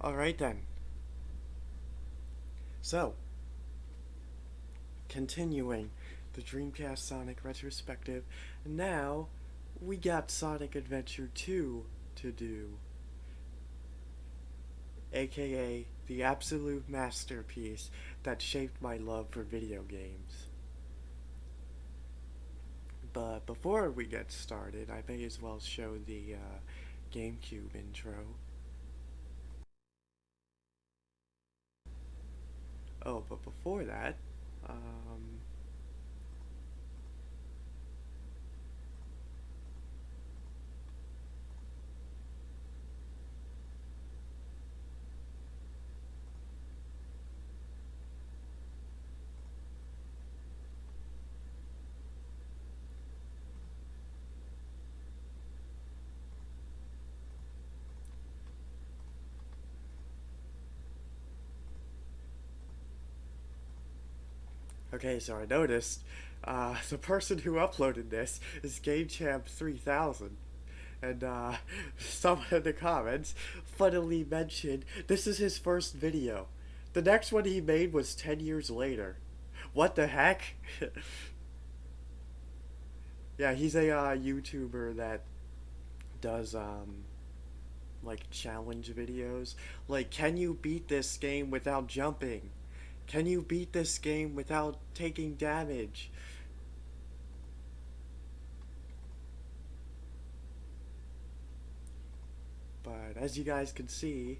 Alright then. So, continuing the Dreamcast Sonic Retrospective, now we got Sonic Adventure 2 to do, aka the absolute masterpiece that shaped my love for video games. But before we get started, I may as well show the GameCube intro. Oh, but before that, um, okay, so I noticed the person who uploaded this is GameChamp 3000. And someone in the comments funnily mentioned this is his first video. The next one he made was 10 years later. What the heck? Yeah, he's a YouTuber that does like challenge videos. Like, can you beat this game without jumping? Can you beat this game without taking damage? But as you guys can see,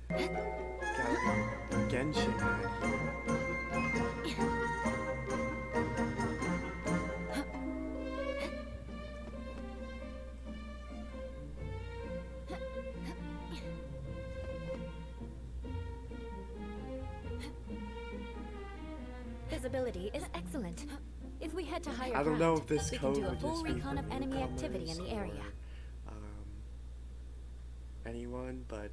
got a Genshin hat here. Visibility is excellent. If we head to higher I don't know ground, if this we can code do a would full just be recon for of enemy activity in the newcomers area. or anyone, but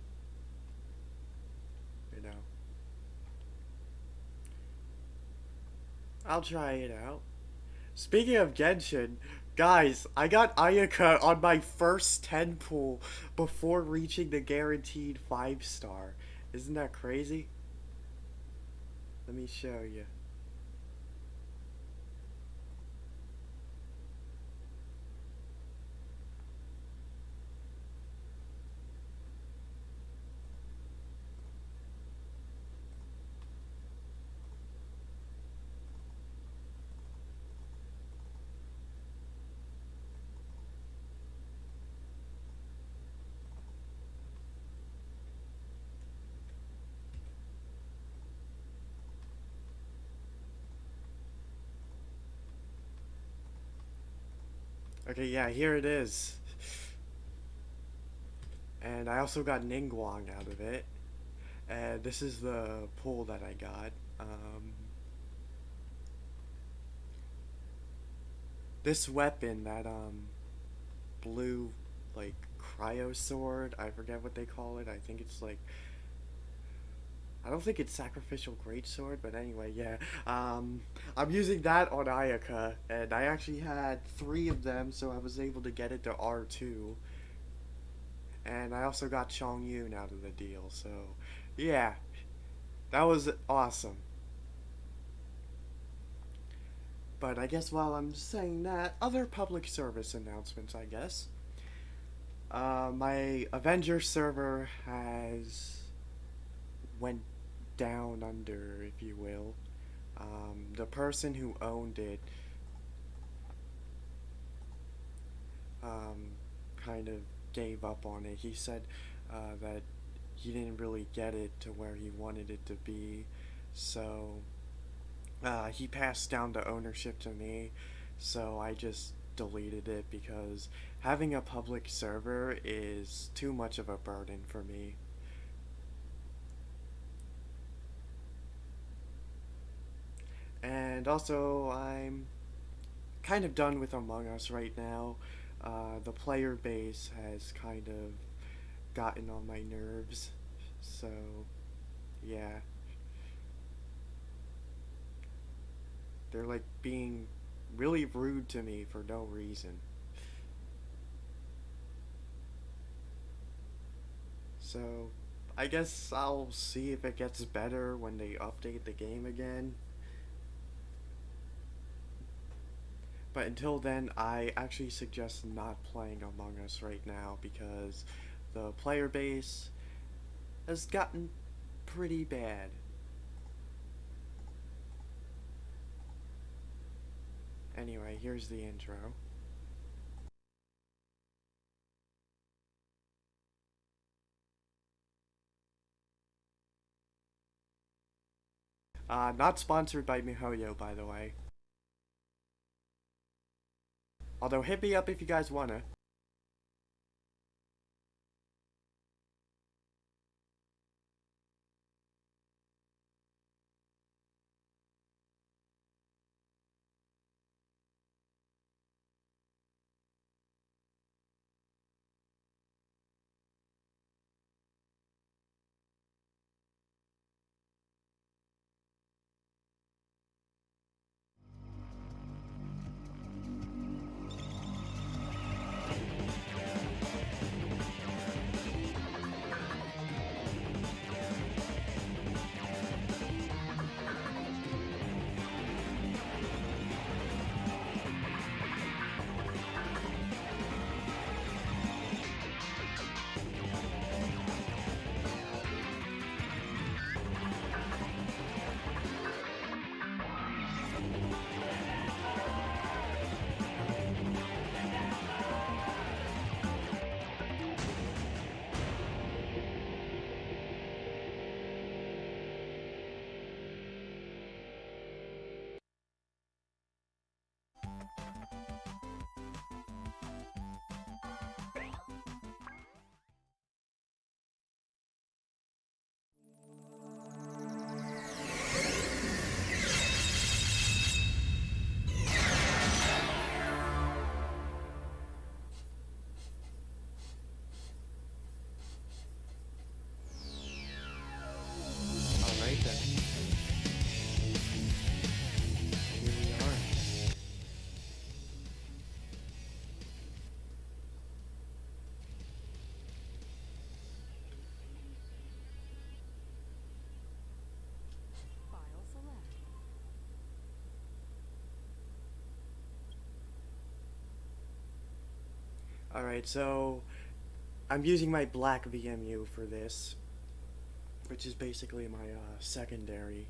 you know, I'll try it out. Speaking of Genshin, guys, I got Ayaka on my first 10 pool before reaching the guaranteed 5-star. Isn't that crazy? Let me show you. Okay, yeah, here it is. And I also got Ningguang out of it. And this is the pull that I got. This weapon, that blue, like, cryo sword, I forget what they call it. I think it's like, I don't think it's sacrificial greatsword, but anyway, yeah. I'm using that on Ayaka, and I actually had 3 of them, so I was able to get it to R2. And I also got Chong Yun out of the deal, so yeah, that was awesome. But I guess while I'm saying that, other public service announcements, I guess. My Avenger server has went down under, if you will. The person who owned it um, kind of gave up on it. He said that he didn't really get it to where he wanted it to be, so he passed down the ownership to me, so I just deleted it because having a public server is too much of a burden for me. And also, I'm kind of done with Among Us right now. The player base has kind of gotten on my nerves, so yeah. They're like being really rude to me for no reason. So I guess I'll see if it gets better when they update the game again. But until then, I actually suggest not playing Among Us right now because the player base has gotten pretty bad. Anyway, here's the intro. Not sponsored by MiHoYo, by the way. Although, hit me up if you guys wanna. Alright then. Here we are. File select. Alright, so I'm using my black VMU for this, which is basically my secondary.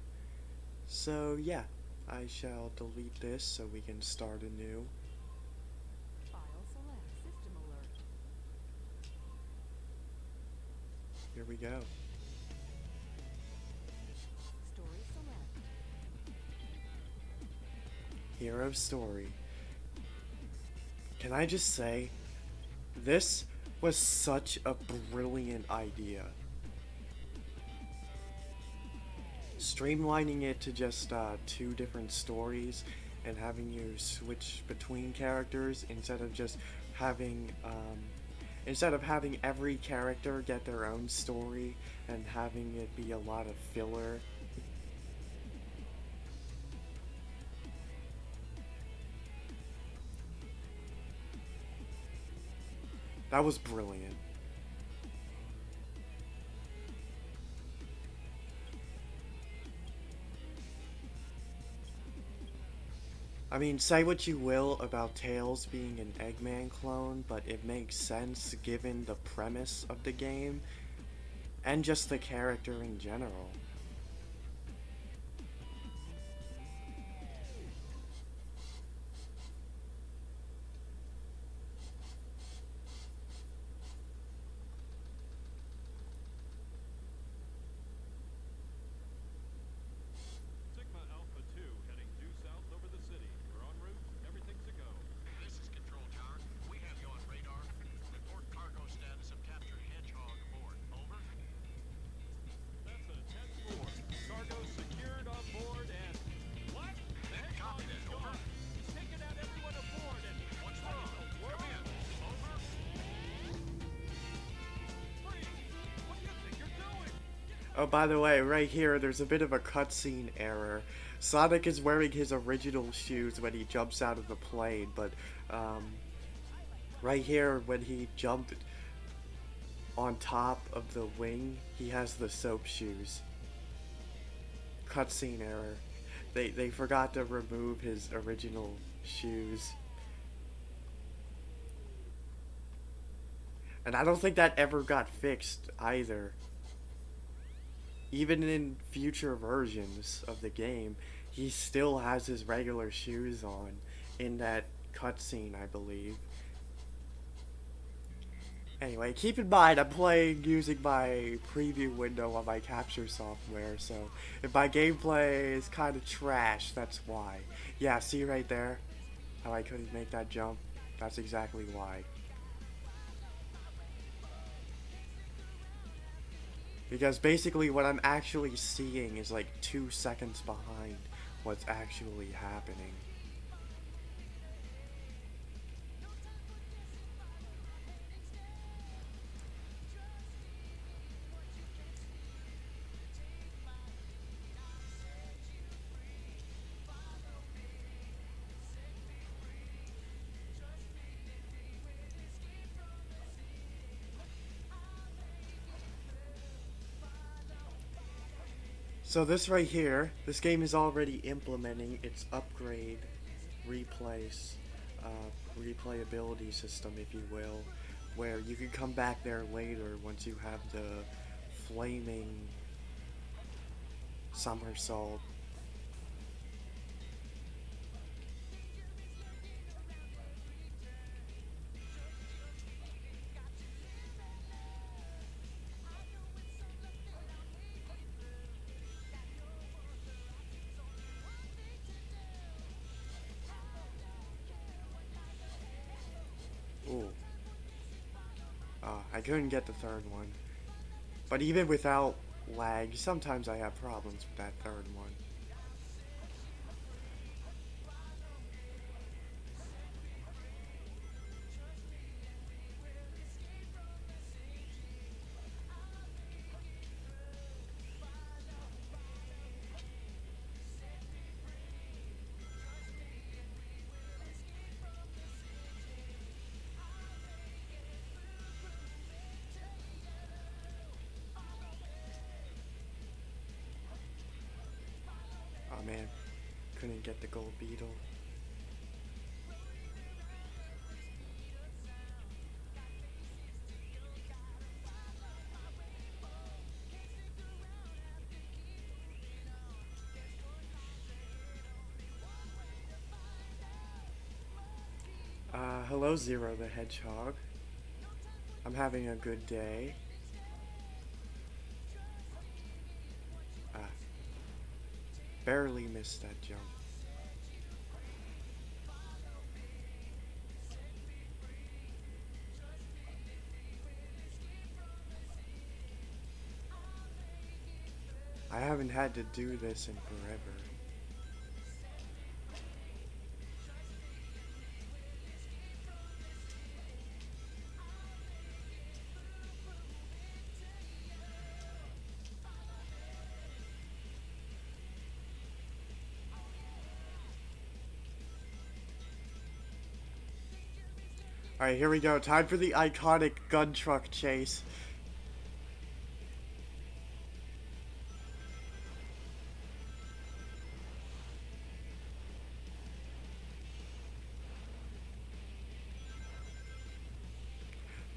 So yeah, I shall delete this so we can start anew. File select. System alert. Here we go. Story select. Hero story. Can I just say, this was such a brilliant idea. Streamlining it to just 2 different stories and having you switch between characters instead of just having every character get their own story and having it be a lot of filler. That was brilliant. I mean, say what you will about Tails being an Eggman clone, but it makes sense given the premise of the game and just the character in general. Sigma Alpha 2 heading due south over the city. We're en route. Everything's a go. This is Control Tower. We have you on radar. Report cargo status of captured Hedgehog aboard. Over. That's a 10-4. Cargo secured on board and... What? The Hedgehog Copy that. is Over. gone. He's taken out everyone aboard and... What's What wrong? in the Come world? in. Over. Freeze! What do you think you're doing? Oh, by the way, right here, there's a bit of a cutscene error. Sonic is wearing his original shoes when he jumps out of the plane, but, right here, when he jumped... on top of the wing, he has the soap shoes. Cutscene error. They forgot to remove his original shoes. And I don't think that ever got fixed either. Even in future versions of the game, he still has his regular shoes on in that cutscene, I believe. Anyway, keep in mind I'm playing using my preview window on my capture software, so if my gameplay is kind of trash, that's why. Yeah, see right there? How I couldn't make that jump? That's exactly why. Because basically what I'm actually seeing is like 2 seconds behind what's actually happening. So this right here, this game is already implementing its upgrade, replace, replayability system, if you will, where you can come back there later once you have the flaming somersault. Ooh. I couldn't get the third one. But even without lag, sometimes I have problems with that third one. Oh man, couldn't get the gold beetle. Hello Zero the Hedgehog. I'm having a good day. Barely missed that jump. I haven't had to do this in forever. Alright, here we go. Time for the iconic gun truck chase.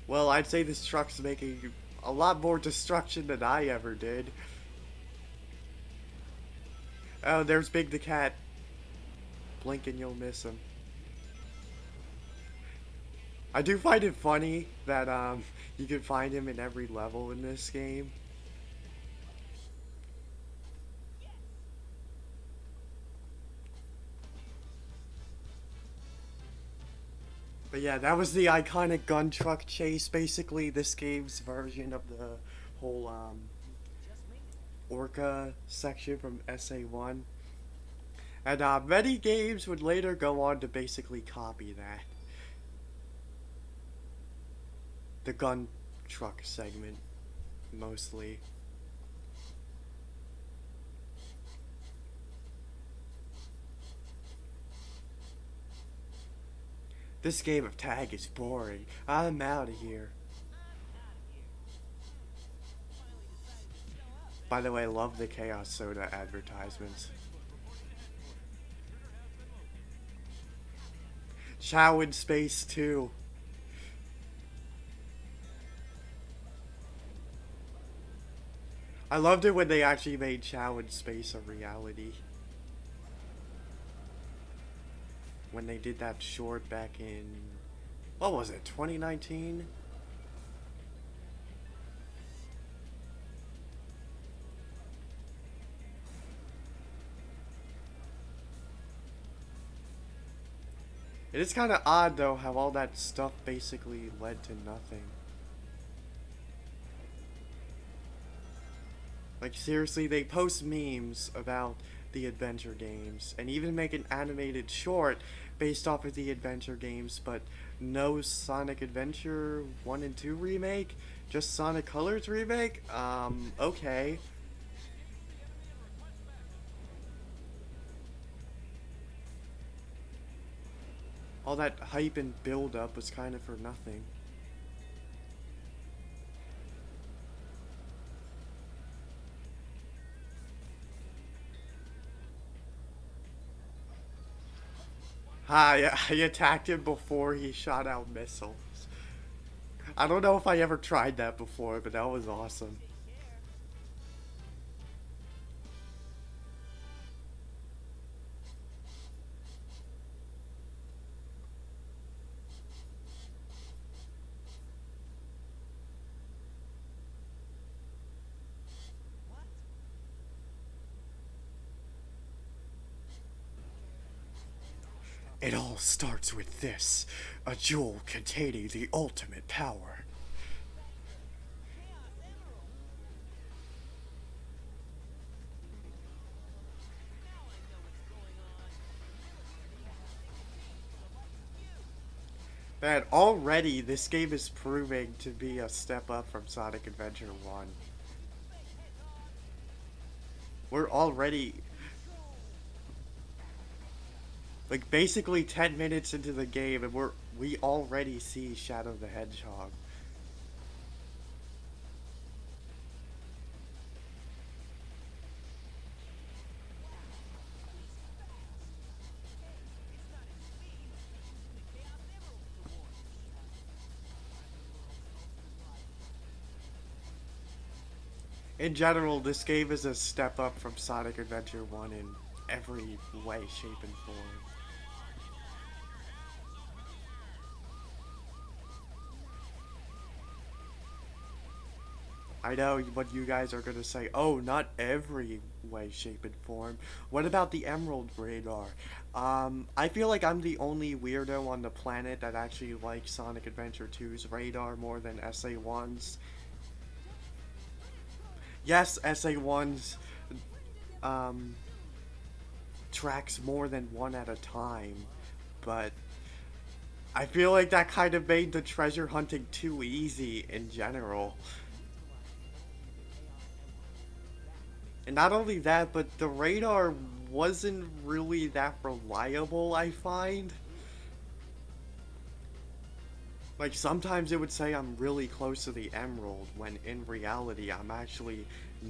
Well, I'd say this truck's making a lot more destruction than I ever did. Oh, there's Big the Cat. Blink and you'll miss him. I do find it funny that you can find him in every level in this game. But yeah, that was the iconic gun truck chase. Basically, this game's version of the whole Orca section from SA1. And many games would later go on to basically copy that. The gun truck segment, mostly. This game of tag is boring. I'm out of here. By the way, I love the Chaos Soda advertisements. Chow in Space 2. I loved it when they actually made Chow in Space a reality. When they did that short back in, what was it, 2019? It is kind of odd though how all that stuff basically led to nothing. Like seriously, they post memes about the adventure games and even make an animated short based off of the adventure games, but no Sonic Adventure 1 and 2 remake? Just Sonic Colors remake? Okay. All that hype and build up was kind of for nothing. I attacked him before he shot out missiles. I don't know if I ever tried that before, but that was awesome. It all starts with this, a jewel containing the ultimate power. Man, already this game is proving to be a step up from Sonic Adventure 1. We're already, like, basically 10 minutes into the game and we already see Shadow the Hedgehog. In general, this game is a step up from Sonic Adventure 1 in every way, shape, and form. I know what you guys are gonna say. Oh, not every way, shape, and form. What about the Emerald Radar? I feel like I'm the only weirdo on the planet that actually likes Sonic Adventure 2's radar more than SA1's. Yes, SA1's tracks more than one at a time, but I feel like that kind of made the treasure hunting too easy in general. And not only that, but the radar wasn't really that reliable, I find. Like, sometimes it would say I'm really close to the emerald, when in reality I'm actually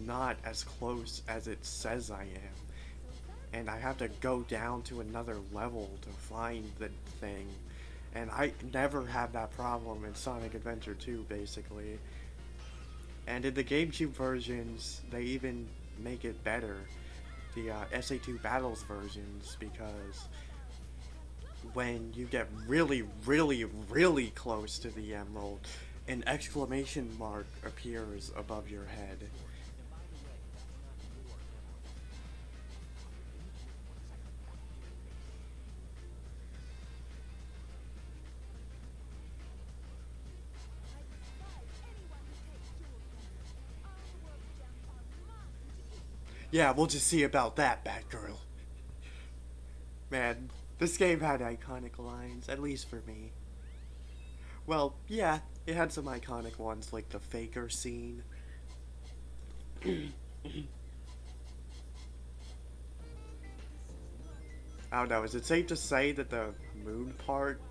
not as close as it says I am. And I have to go down to another level to find the thing. And I never have that problem in Sonic Adventure 2, basically. And in the GameCube versions, they even make it better. The SA2 Battles versions, because when you get really, really, really close to the emerald, an exclamation mark appears above your head. Yeah, we'll just see about that, Batgirl. Man, this game had iconic lines, at least for me. Well, yeah, it had some iconic ones, like the Faker scene. I don't know, is it safe to say that the moon part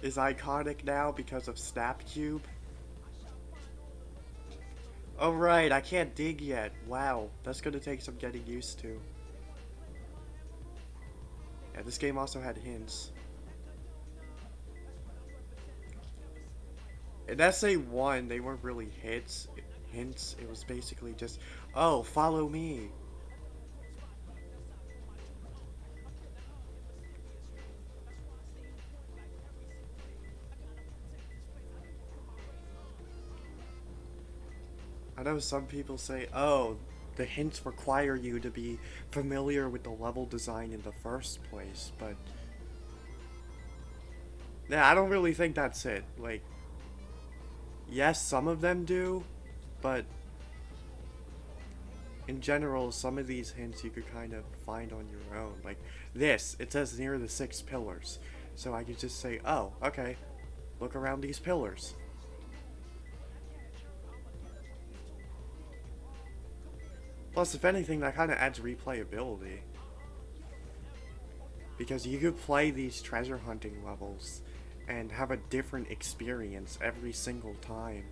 is iconic now because of Snapcube? Oh right, I can't dig yet. Wow, that's gonna take some getting used to. Yeah, this game also had hints. In SA1, they weren't really hints. It was basically just, oh, follow me. I know some people say, oh, the hints require you to be familiar with the level design in the first place, but yeah, I don't really think that's it. Like, yes, some of them do, but in general, some of these hints you could kind of find on your own. Like this, it says near the 6 pillars. So I could just say, oh, okay, look around these pillars. Plus, if anything, that kind of adds replayability. Because you could play these treasure hunting levels and have a different experience every single time.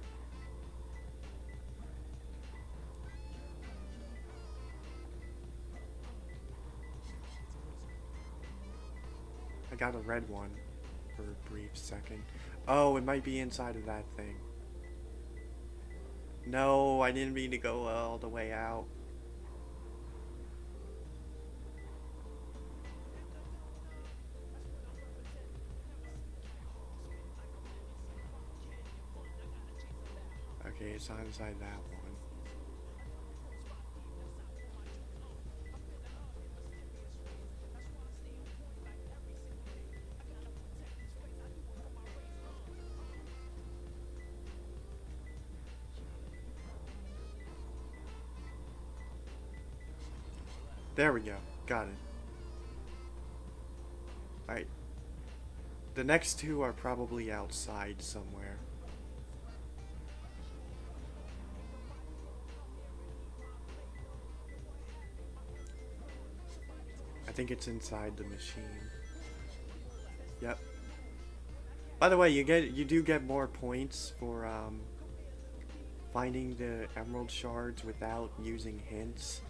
I got a red one for a brief second. Oh, it might be inside of that thing. No, I didn't mean to go all the way out. Okay, it's not inside that one. There we go. Got it. Alright. The next two are probably outside somewhere. I think it's inside the machine. Yep. By the way, you do get more points for finding the emerald shards without using hints.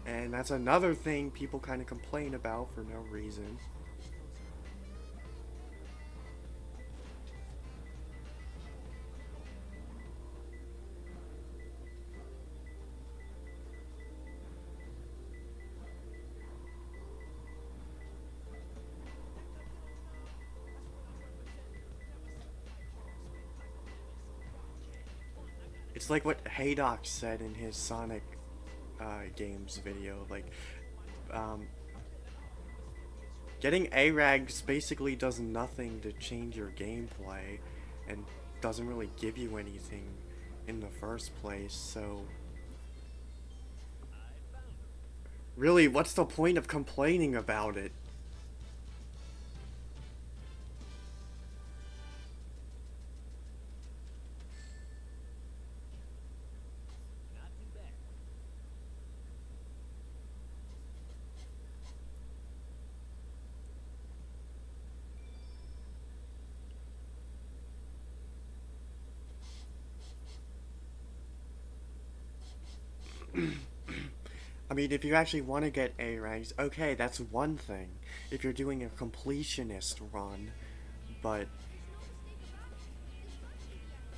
And that's another thing people kind of complain about for no reason. It's like what Haydock said in his Sonic games video. Like, getting A-Rags basically does nothing to change your gameplay and doesn't really give you anything in the first place, so really, what's the point of complaining about it? I mean, if you actually want to get A ranks, okay, that's one thing. If you're doing a completionist run, but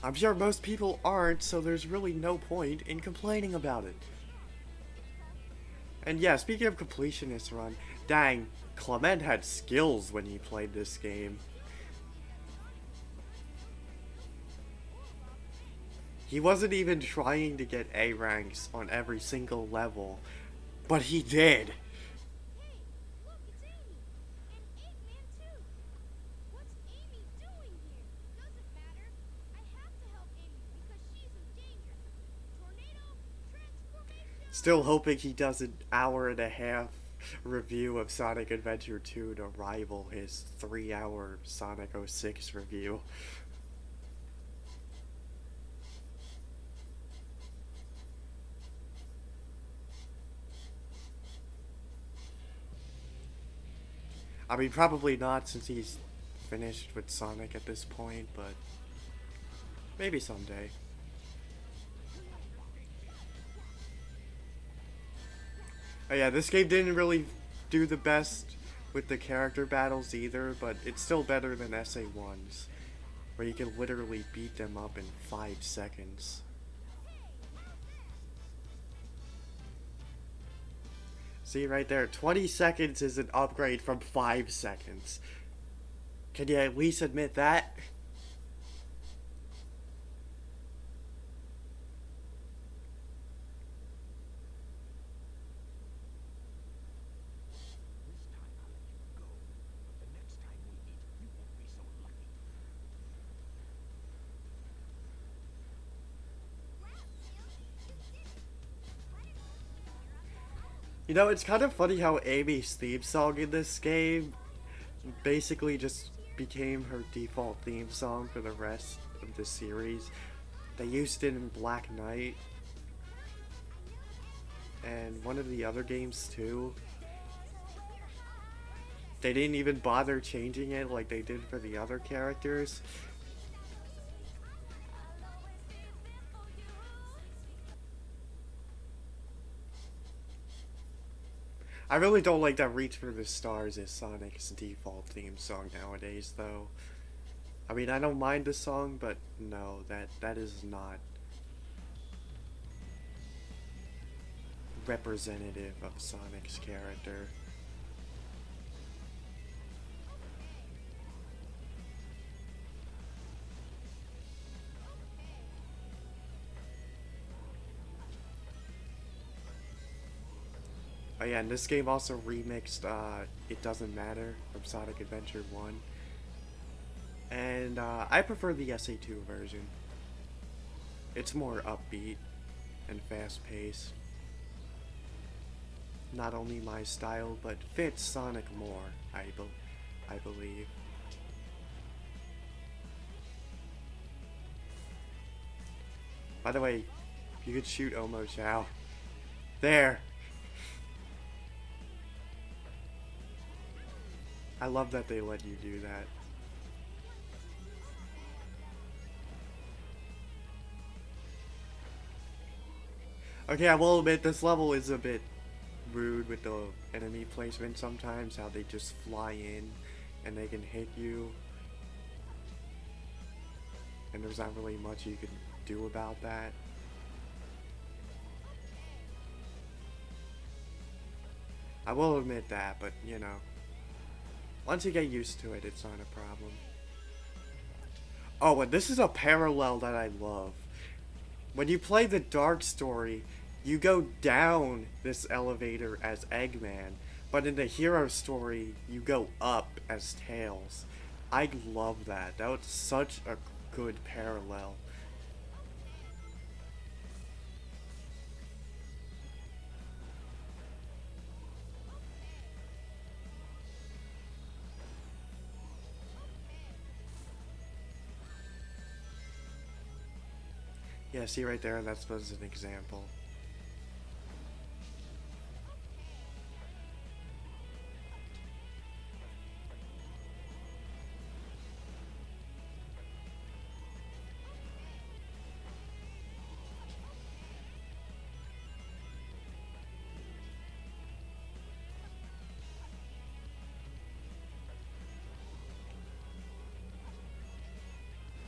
I'm sure most people aren't, so there's really no point in complaining about it. And yeah, speaking of completionist run, dang, Clement had skills when he played this game. He wasn't even trying to get A ranks on every single level, but he did. Hey, look, it's Amy. And Eggman, too. What's Amy doing here? Doesn't matter. I have to help Amy because she's in danger. Tornado transformation! Still hoping he does an hour-and-a-half review of Sonic Adventure 2 to rival his 3-hour Sonic 06 review. I mean, probably not since he's finished with Sonic at this point, but maybe someday. Oh yeah, this game didn't really do the best with the character battles either, but it's still better than SA1's, where you can literally beat them up in 5 seconds. See right there, 20 seconds is an upgrade from 5 seconds. Can you at least admit that? This time I'll let you go, but the next time we meet, you won't be so lucky. You know, it's kind of funny how Amy's theme song in this game basically just became her default theme song for the rest of the series. They used it in Black Knight and one of the other games too. They didn't even bother changing it like they did for the other characters. I really don't like that Reach for the Stars is Sonic's default theme song nowadays, though. I mean, I don't mind the song, but no, that is not representative of Sonic's character. Oh yeah, and this game also remixed It Doesn't Matter from Sonic Adventure 1. And I prefer the SA2 version. It's more upbeat and fast-paced. Not only my style, but fits Sonic more, I believe. By the way, you could shoot Omo Chow. There! I love that they let you do that. Okay, I will admit this level is a bit rude with the enemy placement sometimes, how they just fly in and they can hit you. And there's not really much you can do about that. I will admit that, but you know. Once you get used to it, it's not a problem. Oh, and this is a parallel that I love. When you play the Dark Story, you go down this elevator as Eggman, but in the Hero Story, you go up as Tails. I love that. That was such a good parallel. Yeah, see right there, that's was an example.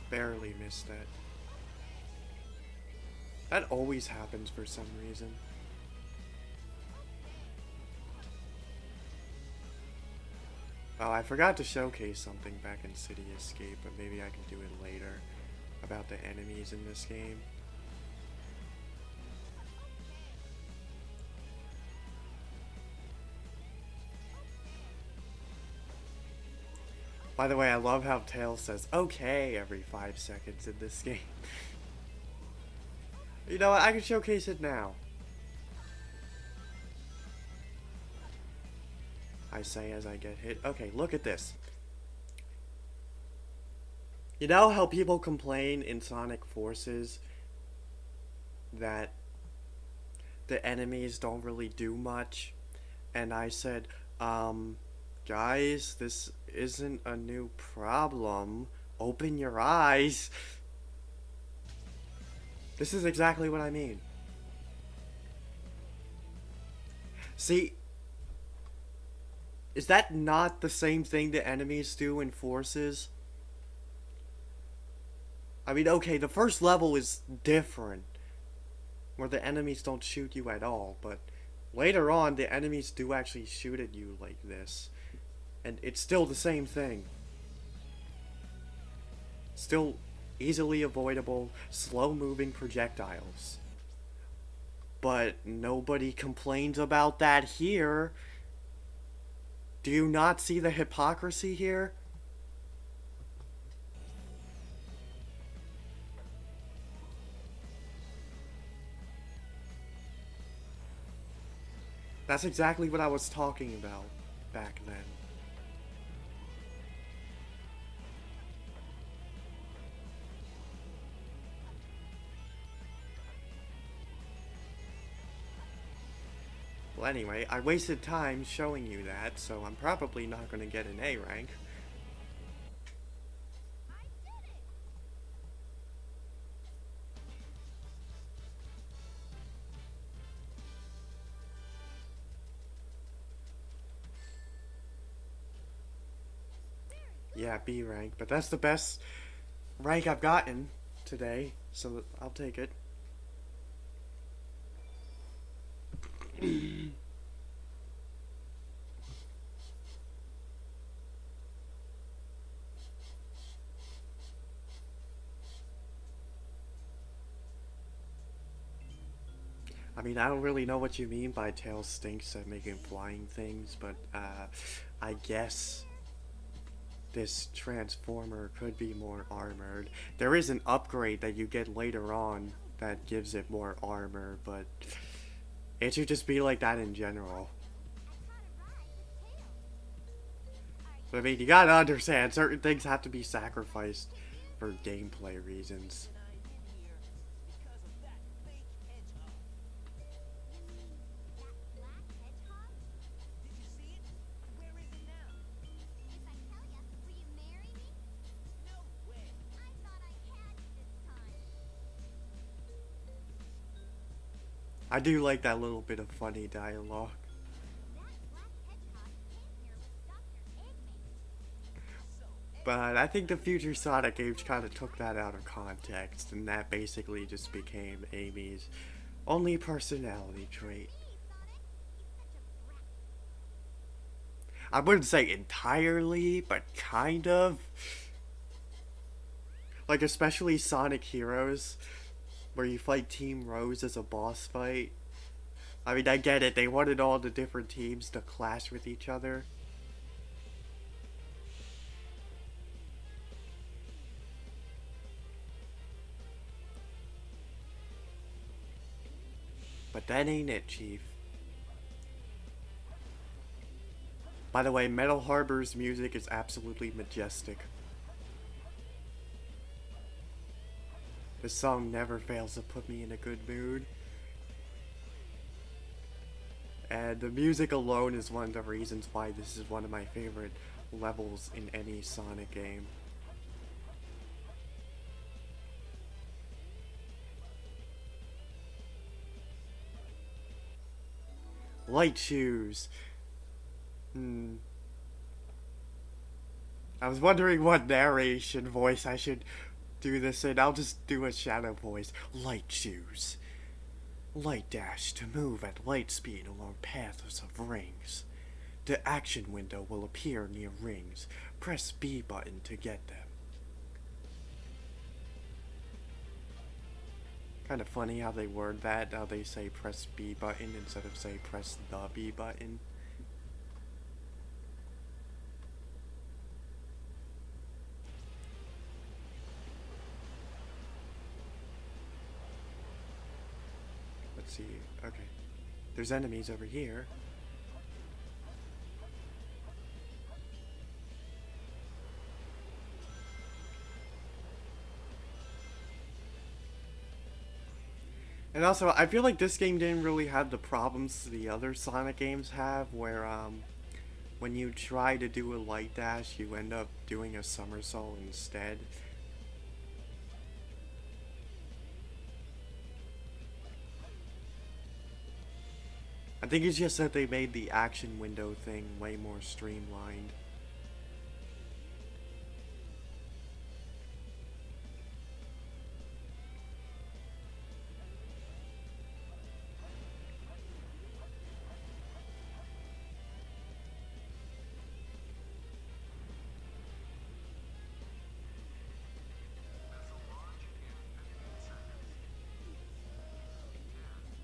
Barely missed that. That always happens for some reason. Oh, I forgot to showcase something back in City Escape, but maybe I can do it later about the enemies in this game. By the way, I love how Tails says okay every 5 seconds in this game. You know what, I can showcase it now. I say as I get hit. Okay, look at this. You know how people complain in Sonic Forces that the enemies don't really do much? And I said, Guys, this isn't a new problem. Open your eyes. This is exactly what I mean. See, is that not the same thing the enemies do in Forces? I mean, okay, the first level is different, where the enemies don't shoot you at all, but later on, the enemies do actually shoot at you like this. And it's still the same thing. Still easily avoidable, slow-moving projectiles. But nobody complains about that here. Do you not see the hypocrisy here? That's exactly what I was talking about back then. Well, anyway, I wasted time showing you that, so I'm probably not going to get an A rank. I did it! Yeah, B rank, but that's the best rank I've gotten today, so I'll take it. I mean, I don't really know what you mean by tail stinks at making flying things, but I guess this transformer could be more armored. There is an upgrade that you get later on that gives it more armor, but it should just be like that in general. But I mean, you gotta understand, certain things have to be sacrificed for gameplay reasons. I do like that little bit of funny dialogue. But I think the future Sonic games kind of took that out of context, and that basically just became Amy's only personality trait. I wouldn't say entirely, but kind of. Like, especially Sonic Heroes, where you fight Team Rose as a boss fight. I mean, I get it, they wanted all the different teams to clash with each other. But that ain't it, Chief. By the way, Metal Harbor's music is absolutely majestic. This song never fails to put me in a good mood. And the music alone is one of the reasons why this is one of my favorite levels in any Sonic game. Light shoes. I was wondering what narration voice I should do this in. I'll just do a shadow voice. Light shoes. Light dash to move at light speed along paths of rings. The action window will appear near rings. Press B button to get them. Kind of funny how they word that. How they say press B button instead of say press the B button. Let's see. Okay. There's enemies over here. And also, I feel like this game didn't really have the problems the other Sonic games have, where when you try to do a light dash, you end up doing a somersault instead. I think it's just that they made the action window thing way more streamlined.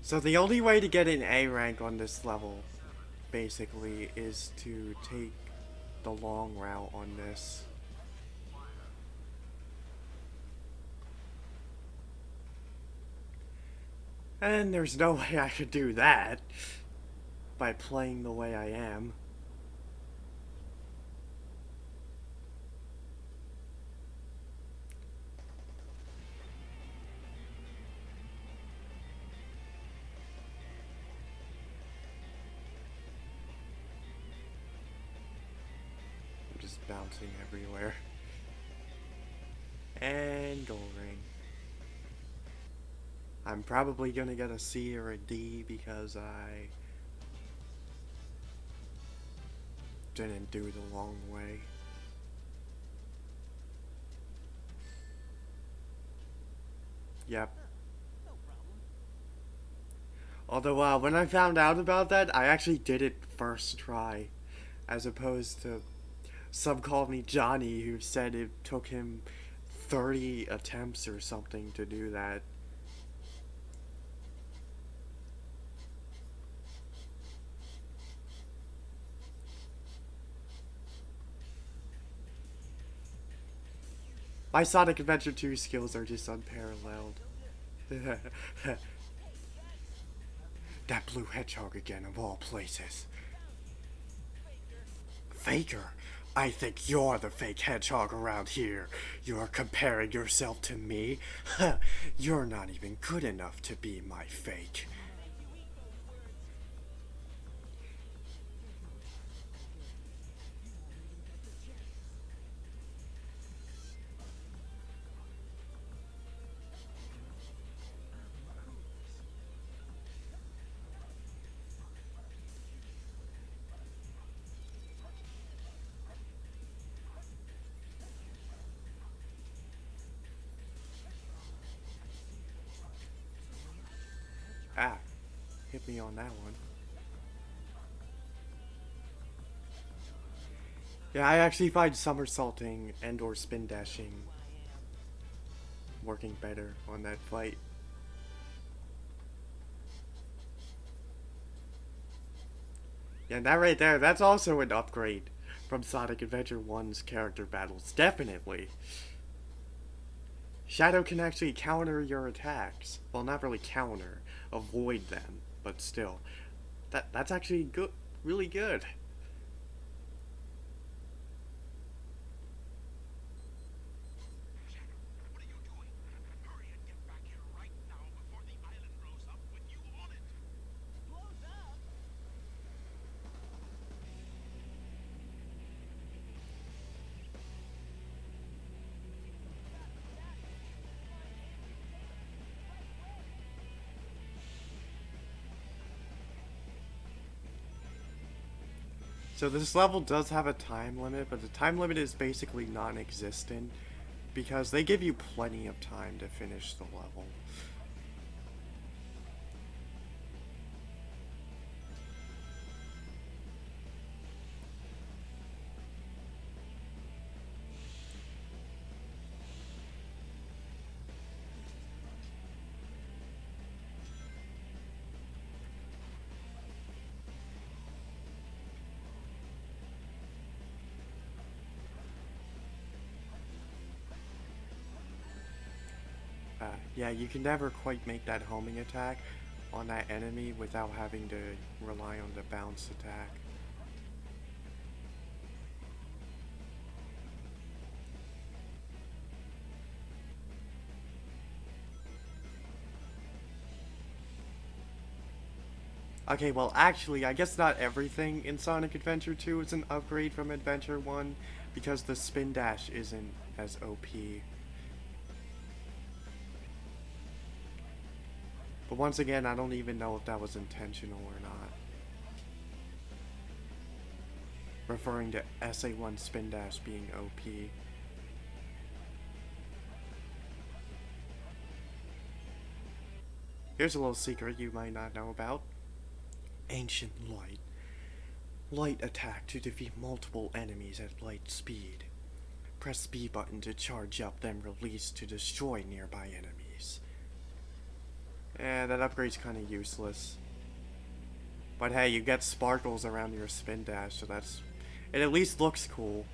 So the only way to get an A rank on this level, basically, is to take the long route on this. And there's no way I could do that by playing the way I am. I'm just bouncing everywhere. And gold ring. I'm probably gonna get a C or a D because I didn't do the long way. Yep. Although, when I found out about that, I actually did it first try, as opposed to some called me Johnny who said it took him 30 attempts or something to do that. My Sonic Adventure 2 skills are just unparalleled. That blue hedgehog again, of all places. Faker? I think you're the fake hedgehog around here. You're comparing yourself to me? You're not even good enough to be my fake. Ah, hit me on that one. Yeah, I actually find somersaulting and or spin dashing working better on that fight. Yeah, that right there, that's also an upgrade from Sonic Adventure 1's character battles, definitely. Shadow can actually counter your attacks. Well, not really counter, avoid them, but still. That's actually good, really good. What are you doing? Hurry and get back here right now before the island blows up with you on it. Blows up? So this level does have a time limit, but the time limit is basically non-existent because they give you plenty of time to finish the level. Yeah, you can never quite make that homing attack on that enemy without having to rely on the bounce attack. Okay, well, actually, I guess not everything in Sonic Adventure 2 is an upgrade from Adventure 1, because the spin dash isn't as OP. But once again, I don't even know if that was intentional or not. Referring to SA1 spin dash being OP. Here's a little secret you might not know about. Ancient Light. Light attack to defeat multiple enemies at light speed. Press B button to charge up, then release to destroy nearby enemies. That upgrade's kinda useless. But hey, you get sparkles around your spin dash, so that's... it at least looks cool.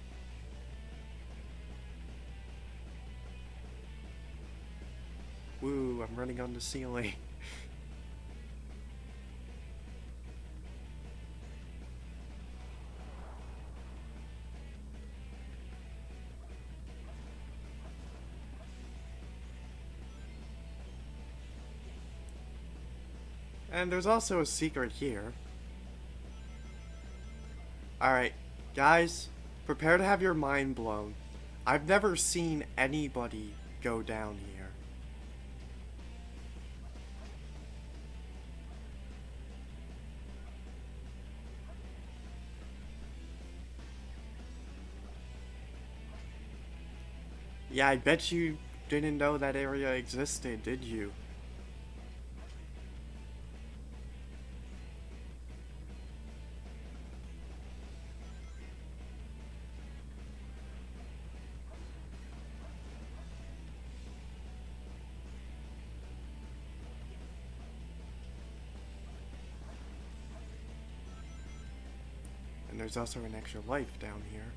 Woo, I'm running on the ceiling. And there's also a secret here. Alright, guys, prepare to have your mind blown. I've never seen anybody go down here. Yeah, I bet you didn't know that area existed, did you? And there's also an extra life down here.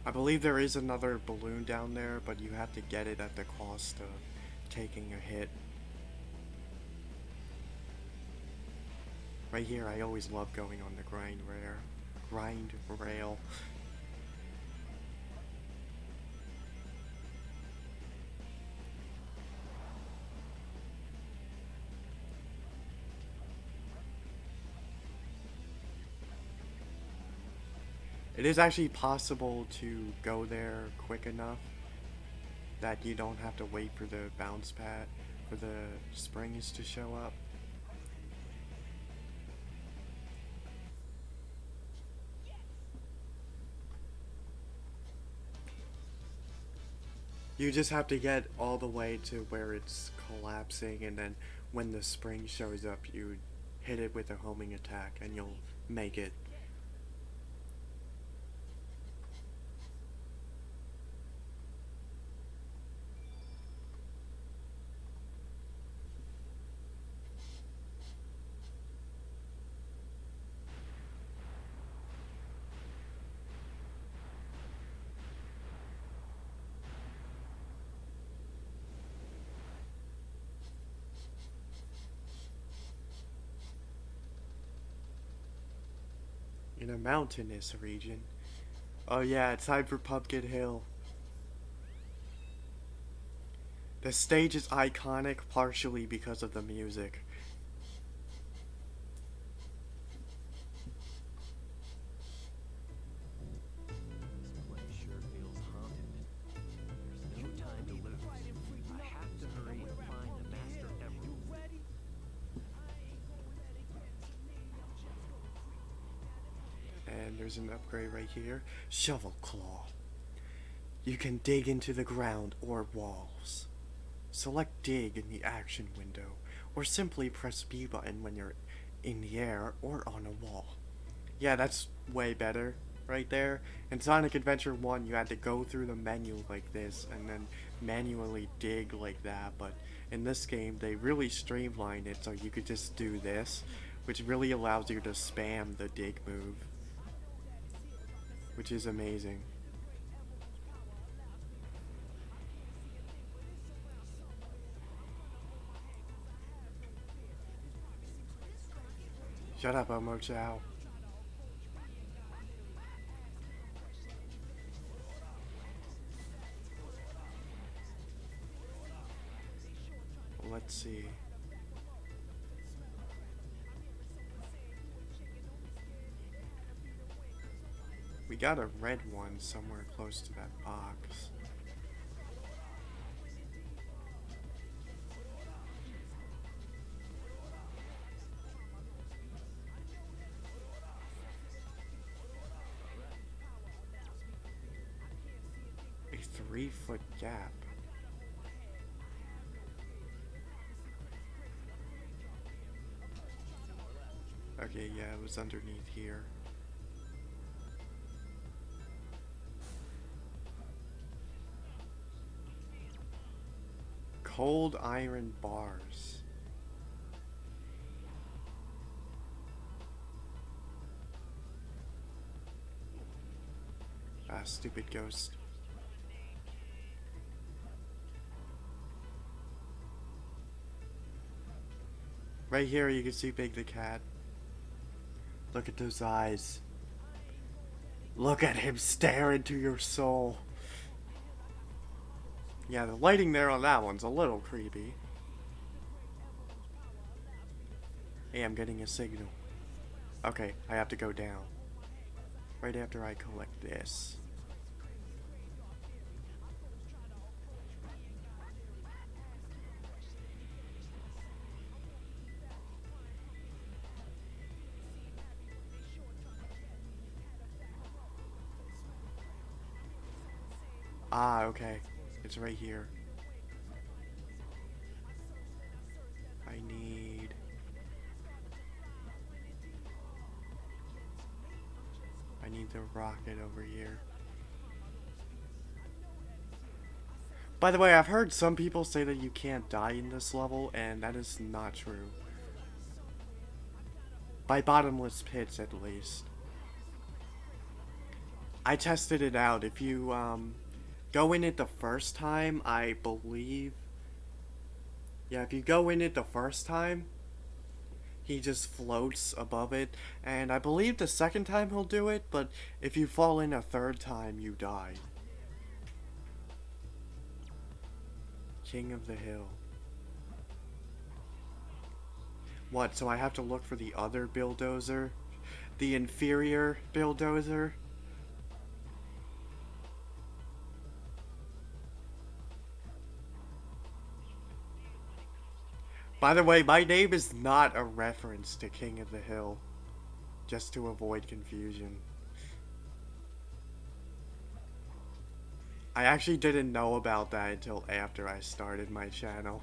I believe there is another balloon down there, but you have to get it at the cost of taking a hit. Right here, I always love going on the grind rail. It is actually possible to go there quick enough that you don't have to wait for the bounce pad, for the springs to show up. You just have to get all the way to where it's collapsing, and then when the spring shows up, you hit it with a homing attack and you'll make it. In a mountainous region. Oh yeah, it's time for Pumpkin Hill. The stage is iconic partially because of the music. This place sure feels haunted. There's no time to lose. I have to hurry and find the Master Emerald. And there's an upgrade right here. Shovel Claw. You can dig into the ground or walls. Select dig in the action window, or simply press B button when you're in the air or on a wall. Yeah, that's way better right there. In Sonic Adventure 1, you had to go through the menu like this and then manually dig like that, but in this game, they really streamlined it so you could just do this, which really allows you to spam the dig move, which is amazing. Shut up, Omo Chow. Let's see. We got a red one somewhere close to that box. A 3-foot gap. Okay, yeah, it was underneath here. Cold iron bars. Ah, stupid ghost. Right here you can see Big the Cat. Look at those eyes. Look at him stare into your soul. Yeah, the lighting there on that one's a little creepy. Hey, I'm getting a signal. Okay, I have to go down. Right after I collect this. Ah, okay. It's right here. I need the rocket over here. By the way, I've heard some people say that you can't die in this level, and that is not true. By bottomless pits, at least. I tested it out. If you, go in it the first time, I believe... Yeah, if you go in it the first time, he just floats above it. And I believe the second time he'll do it, but if you fall in a third time, you die. King of the Hill. What, so I have to look for the other bulldozer? The inferior bulldozer? By the way, my name is not a reference to King of the Hill. Just to avoid confusion. I actually didn't know about that until after I started my channel.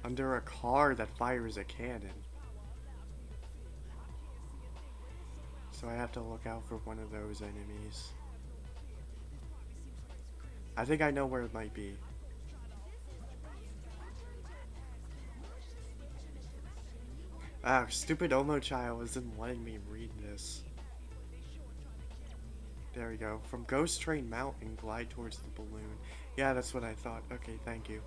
Under a car that fires a cannon. So I have to look out for one of those enemies. I think I know where it might be. Ah, stupid Omochai isn't letting me read this. There we go. From Ghost Train Mountain, glide towards the balloon. Yeah, that's what I thought. Okay, thank you.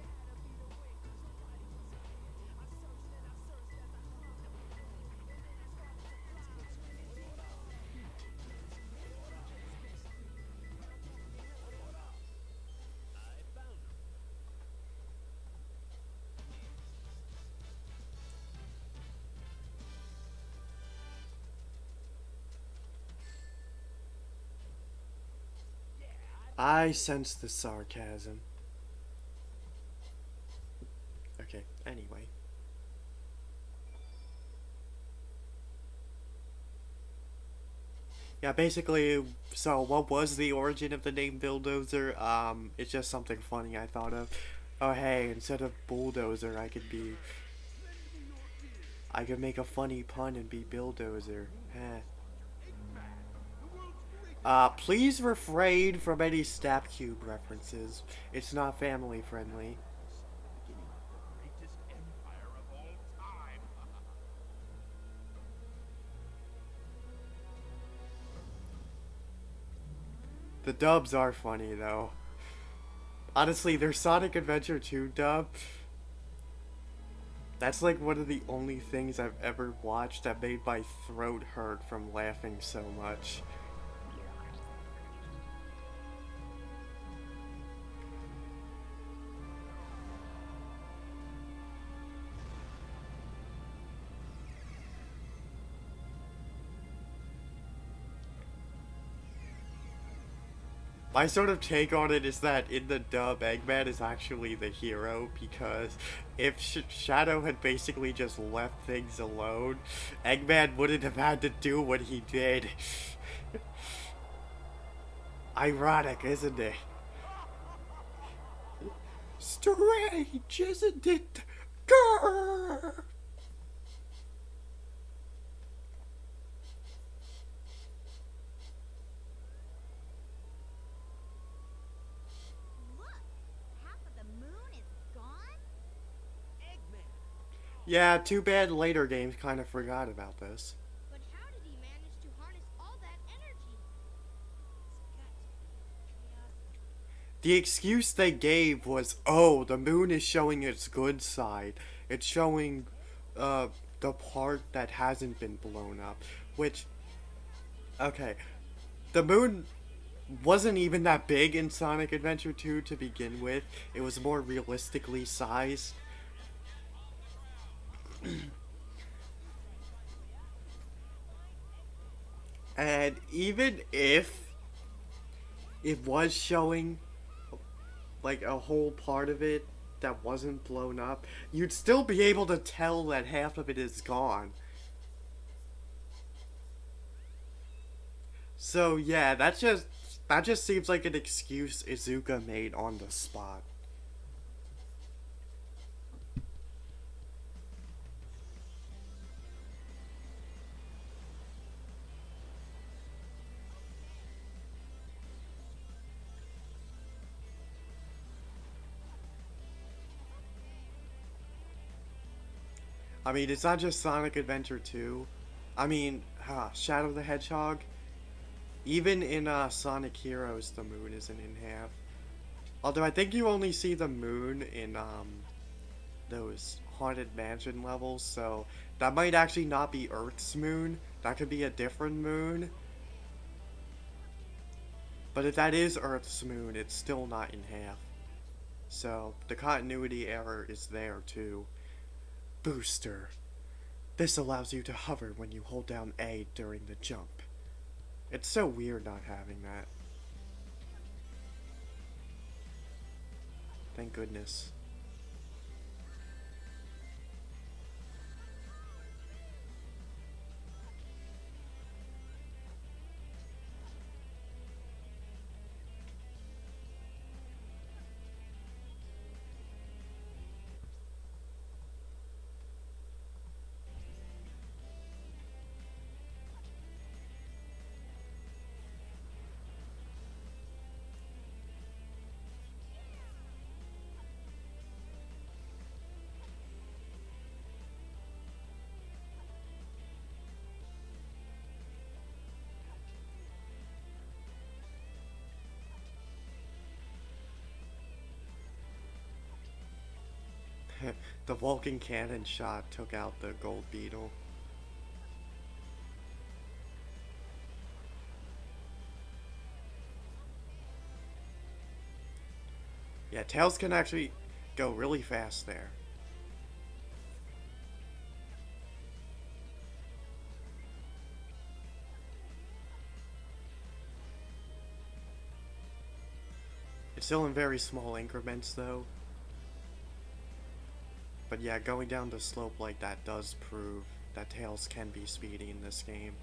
I sense the sarcasm. Okay, anyway. Yeah, basically, so what was the origin of the name Bulldozer? It's just something funny I thought of. Oh hey, instead of bulldozer, I could make a funny pun and be Bulldozer. Heh. Please refrain from any Snap Cube references. It's not family friendly. Greatest empire of all time. The dubs are funny though. Honestly, their Sonic Adventure 2 dub. That's like one of the only things I've ever watched that made my throat hurt from laughing so much. My sort of take on it is that in the dub, Eggman is actually the hero because if Shadow had basically just left things alone, Eggman wouldn't have had to do what he did. Ironic, isn't it? Strange, isn't it? Grrr! Look, half of the moon is gone? Eggman! Yeah, too bad later games kind of forgot about this. But how did he manage to harness all that energy? It's got to be chaos. The excuse they gave was, oh, the moon is showing its good side. It's showing the part that hasn't been blown up. Which, okay, the moon wasn't even that big in Sonic Adventure 2 to begin with. It was more realistically sized. And even if it was showing like a whole part of it that wasn't blown up, you'd still be able to tell that half of it is gone. So yeah, that just seems like an excuse Izuka made on the spot. I mean, it's not just Sonic Adventure 2. I mean, Shadow the Hedgehog. Even in Sonic Heroes, the moon isn't in half. Although I think you only see the moon in those Haunted Mansion levels, so that might actually not be Earth's moon. That could be a different moon. But if that is Earth's moon, it's still not in half. So the continuity error is there too. Booster. This allows you to hover when you hold down A during the jump. It's so weird not having that. Thank goodness. The Vulcan cannon shot took out the gold beetle. Yeah, Tails can actually go really fast there. It's still in very small increments though. But yeah, going down the slope like that does prove that Tails can be speedy in this game.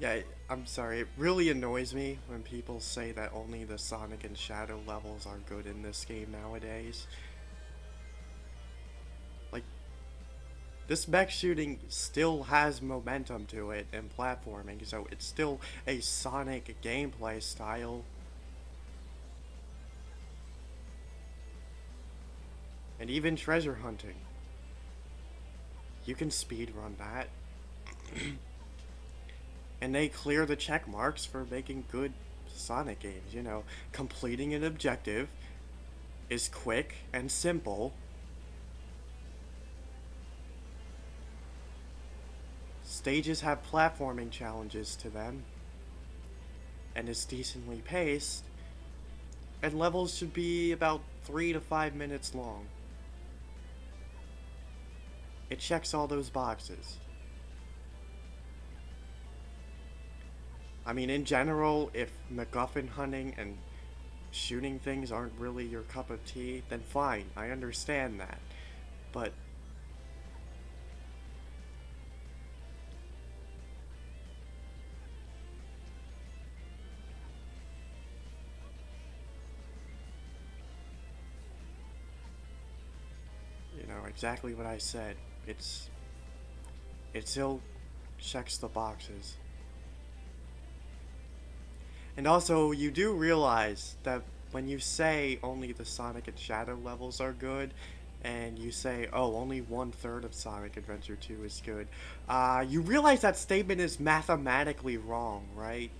Yeah, I'm sorry. It really annoys me when people say that only the Sonic and Shadow levels are good in this game nowadays. Like, this mech shooting still has momentum to it and platforming, so it's still a Sonic gameplay style. And even treasure hunting. You can speedrun that. And they clear the check marks for making good Sonic games. You know, completing an objective is quick and simple. Stages have platforming challenges to them, and is decently paced, and levels should be about 3 to 5 minutes long. It checks all those boxes. I mean, in general, if MacGuffin hunting and shooting things aren't really your cup of tea, then fine, I understand that. But you know, exactly what I said. It still checks the boxes. And also, you do realize that when you say only the Sonic and Shadow levels are good, and you say, oh, only 1/3 of Sonic Adventure 2 is good, you realize that statement is mathematically wrong, right?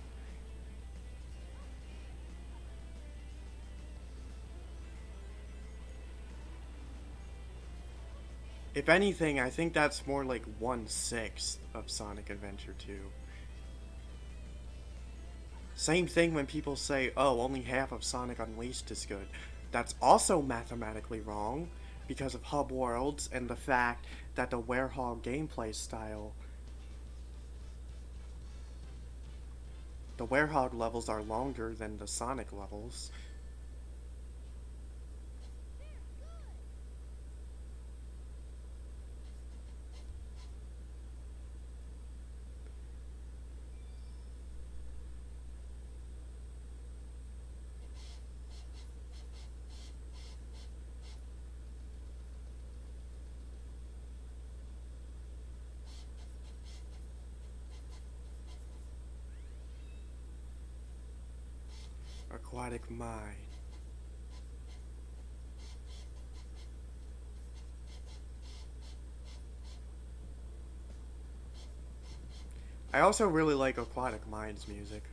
If anything, I think that's more like 1/6 of Sonic Adventure 2. Same thing when people say, oh, only half of Sonic Unleashed is good. That's also mathematically wrong because of hub worlds and the fact that the Werehog gameplay style. The Werehog levels are longer than the Sonic levels. Aquatic Mine. I also really like Aquatic Mine's music.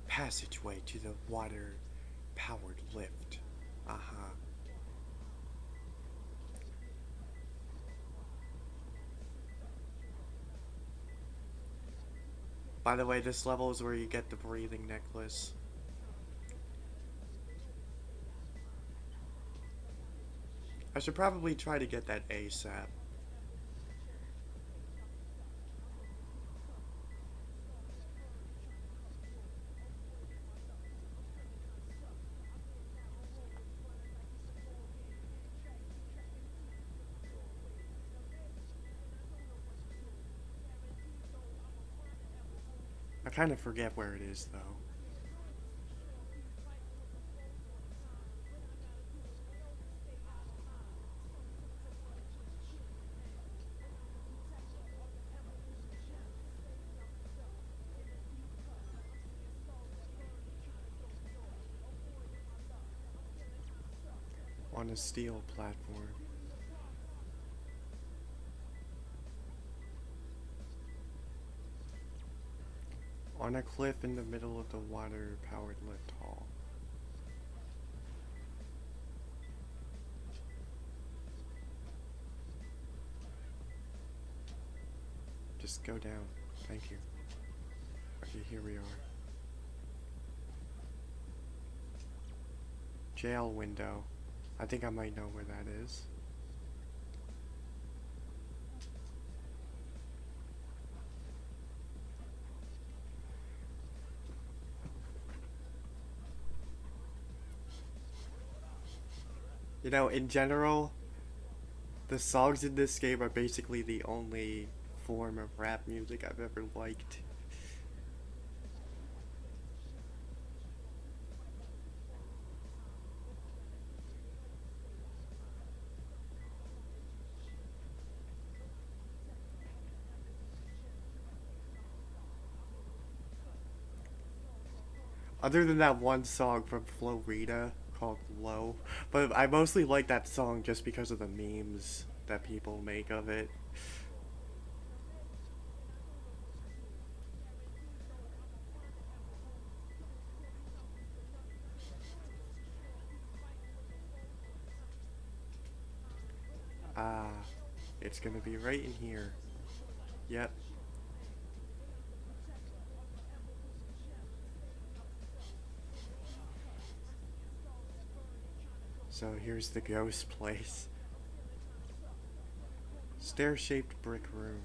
Passageway to the water powered lift. Uh-huh. By the way, this level is where you get the breathing necklace. I should probably try to get that ASAP. I kind of forget where it is, though. On a steel platform. On a cliff in the middle of the water-powered lift hall. Just go down. Thank you. Okay, here we are. Jail window. I think I might know where that is. You know, in general, the songs in this game are basically the only form of rap music I've ever liked. Other than that one song from Florida called Low. But I mostly like that song just because of the memes that people make of it. Ah, it's gonna be right in here. Yep. So here's the ghost place. Stair-shaped brick room.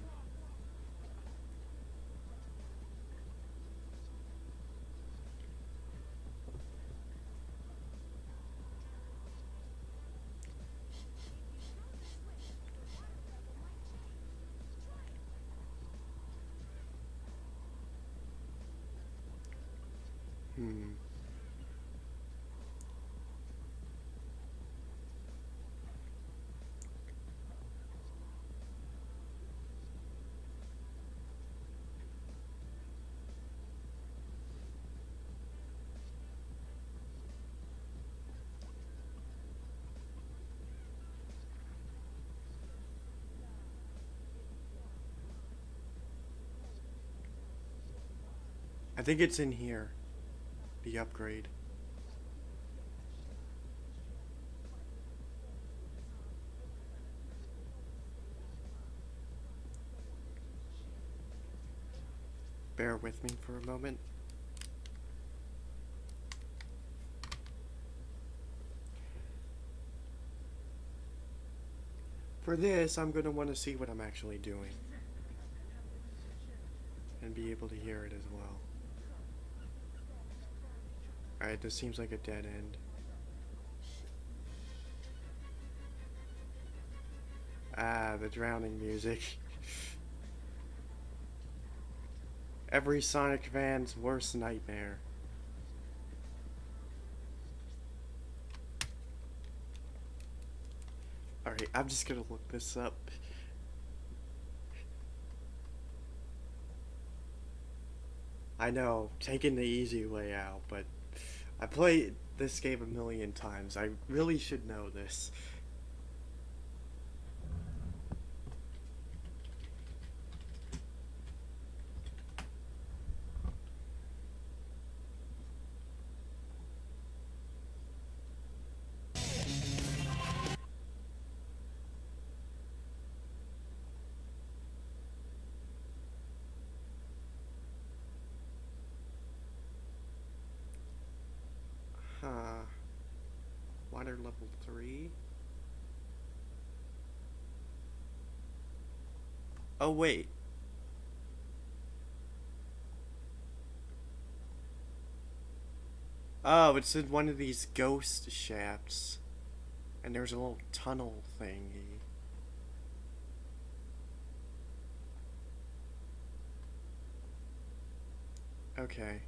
Hmm. I think it's in here. The upgrade. Bear with me for a moment. For this, I'm gonna want to see what I'm actually doing. And be able to hear it as well. Alright, this seems like a dead end. Ah, the drowning music. Every Sonic fan's worst nightmare. Alright, I'm just gonna look this up. I know, taking the easy way out, but I played this game a million times. I really should know this. Huh. Water level 3? Oh, wait. Oh, it's in one of these ghost shafts. And there's a little tunnel thingy. Okay.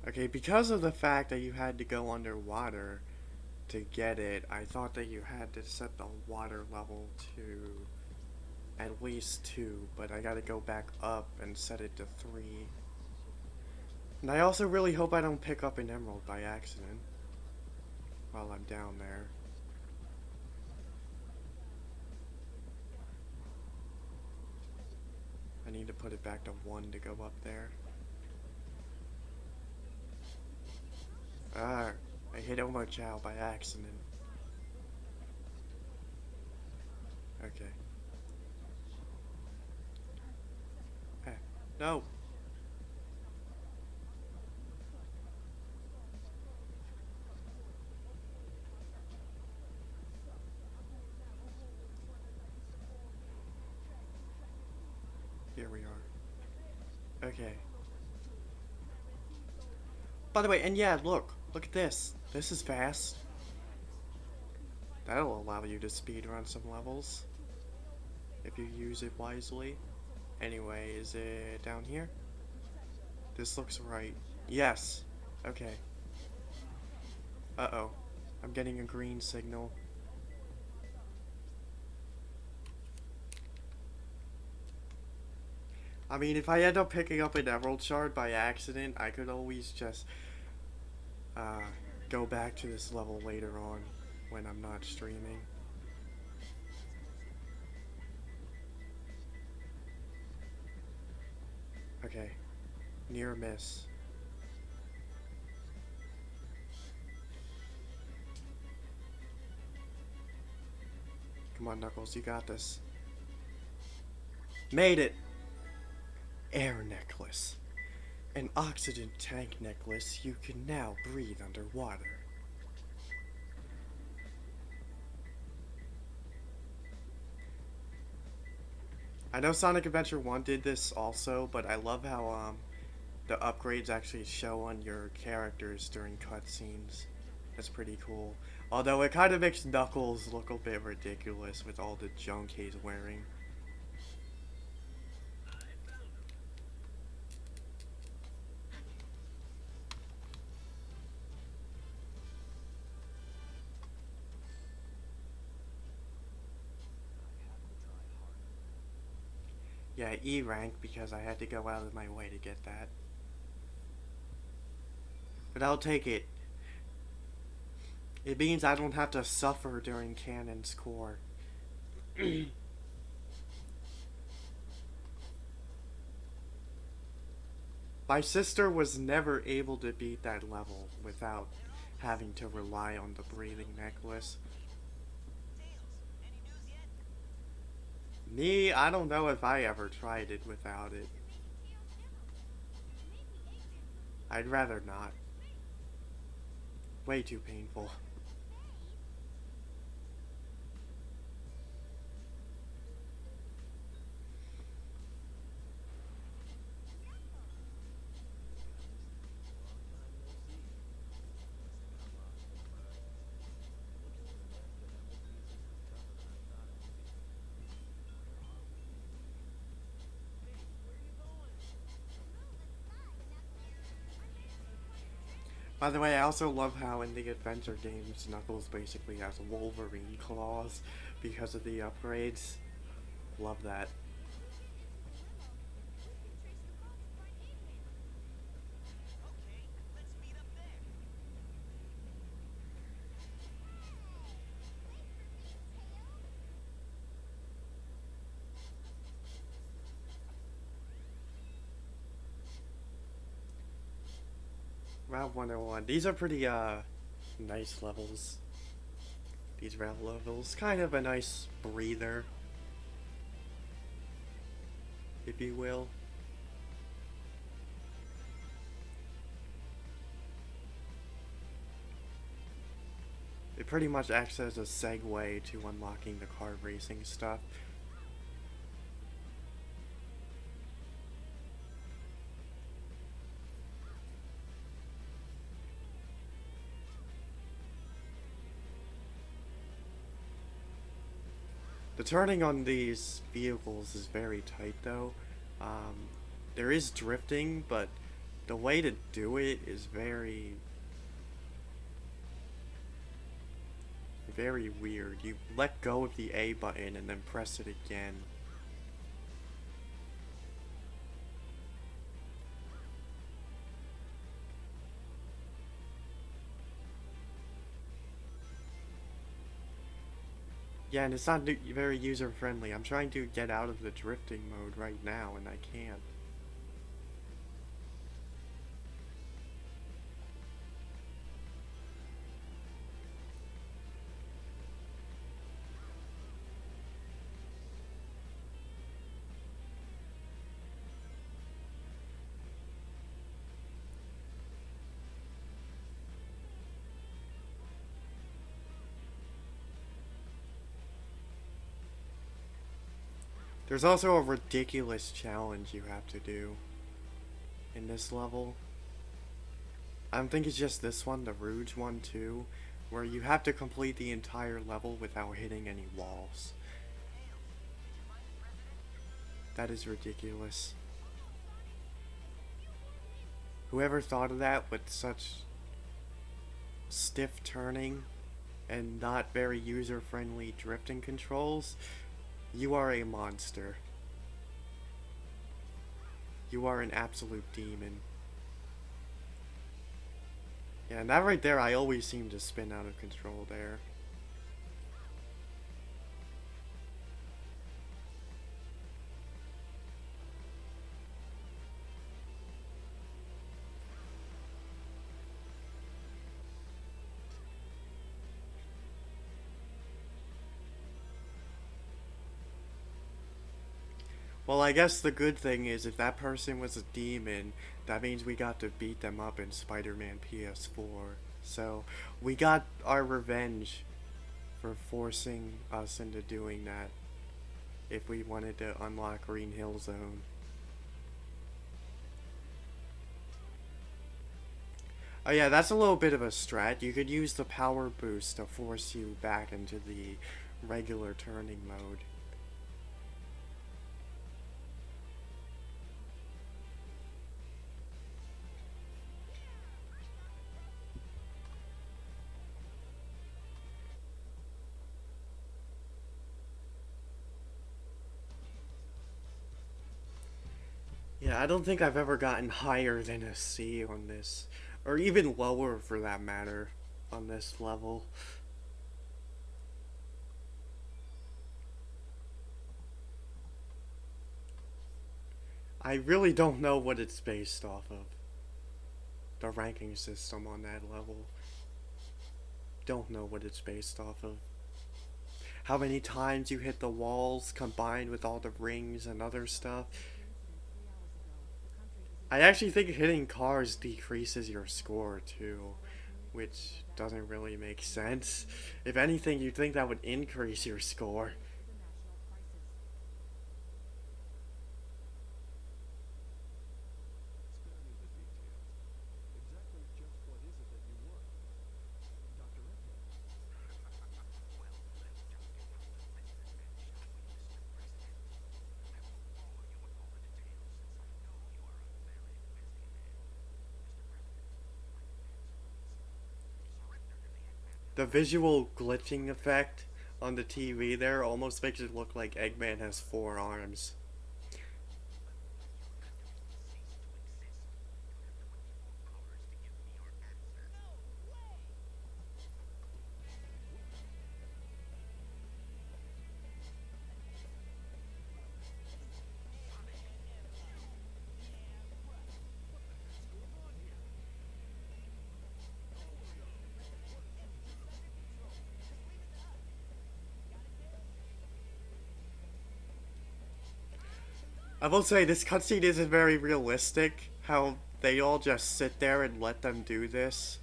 Okay, because of the fact that you had to go underwater to get it, I thought that you had to set the water level to at least 2, but I gotta go back up and set it to 3. And I also really hope I don't pick up an emerald by accident while I'm down there. I need to put it back to 1 to go up there. Ah, I hit Omochao by accident. Okay. No! Okay. By the way, and yeah, look at this. This is fast. That'll allow you to speedrun some levels if you use it wisely. Anyway, is it down here? This looks right. Yes. Okay. Uh-oh. I'm getting a green signal. I mean, if I end up picking up an emerald shard by accident, I could always just uh, go back to this level later on when I'm not streaming. Okay. Near miss. Come on, Knuckles, you got this. Made it! Air necklace. An oxygen tank necklace. You can now breathe underwater. I know Sonic Adventure 1 did this also, but I love how the upgrades actually show on your characters during cutscenes. That's pretty cool. Although it kind of makes Knuckles look a bit ridiculous with all the junk he's wearing. Yeah, E rank because I had to go out of my way to get that. But I'll take it. It means I don't have to suffer during Canon's core. My sister was never able to beat that level without having to rely on the breathing necklace. Me, I don't know if I ever tried it without it. I'd rather not. Way too painful. By the way, I also love how in the adventure games, Knuckles basically has Wolverine claws because of the upgrades. Love that. Route 101. These are pretty, nice levels. These route levels. Kind of a nice breather, if you will. It pretty much acts as a segue to unlocking the car racing stuff. The turning on these vehicles is very tight though. There is drifting, but the way to do it is very weird. You let go of the A button and then press it again. Yeah, and it's not very user-friendly. I'm trying to get out of the drifting mode right now, and I can't. There's also a ridiculous challenge you have to do. this level. I don't think it's just this one, the Rouge one too, where you have to complete the entire level without hitting any walls. That is ridiculous. Whoever thought of that with such stiff turning and not very user-friendly drifting controls, you are a monster. You are an absolute demon. Yeah, and that right there, I always seem to spin out of control there. Well, I guess the good thing is if that person was a demon, that means we got to beat them up in Spider-Man PS4. So, we got our revenge for forcing us into doing that if we wanted to unlock Green Hill Zone. Oh yeah, that's a little bit of a strat. You could use the power boost to force you back into the regular turning mode. Yeah, I don't think I've ever gotten higher than a C on this. Or even lower for that matter on this level. I really don't know what it's based off of. The ranking system on that level. Don't know what it's based off of. How many times you hit the walls combined with all the rings and other stuff. I actually think hitting cars decreases your score too, which doesn't really make sense. If anything, you'd think that would increase your score. Spare me the details. Exactly just what is it that you want? Dr. Redhead? Well, let's just get down to business then, shall we, Mr. President? I won't bore you with all the details since I know you are a very busy man. Mr. President, my demands are these. Surrender to the Eggman. The visual glitching effect on the TV there almost makes it look like Eggman has 4 arms. Cease to exist. You have 24 hours to give me your answer. I will say this cutscene isn't very realistic. How they all just sit there and let them do this.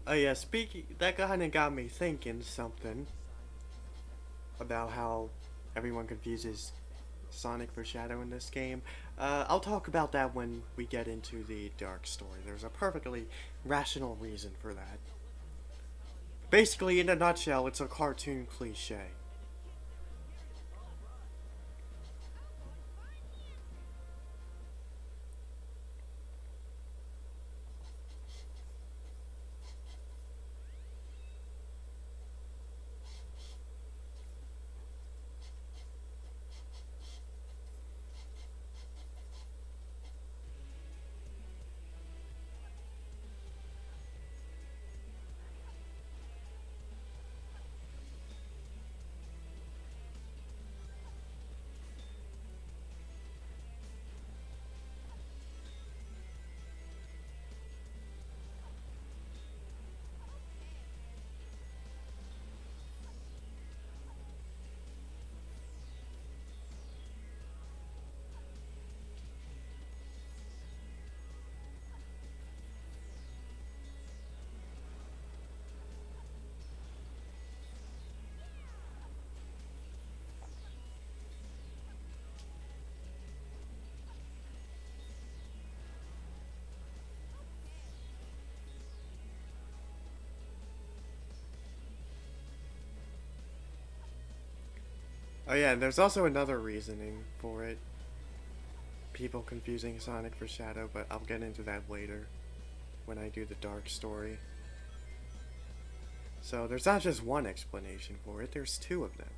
Oh yeah, speaking, that kinda got me thinking something about how everyone confuses Sonic for Shadow in this game. I'll talk about that when we get into the dark story. There's a perfectly rational reason for that. Basically, in a nutshell, it's a cartoon cliche. Oh yeah, and there's also another reasoning for it. People confusing Sonic for Shadow, but I'll get into that later when I do the dark story. So there's not just one explanation for it, there's two of them.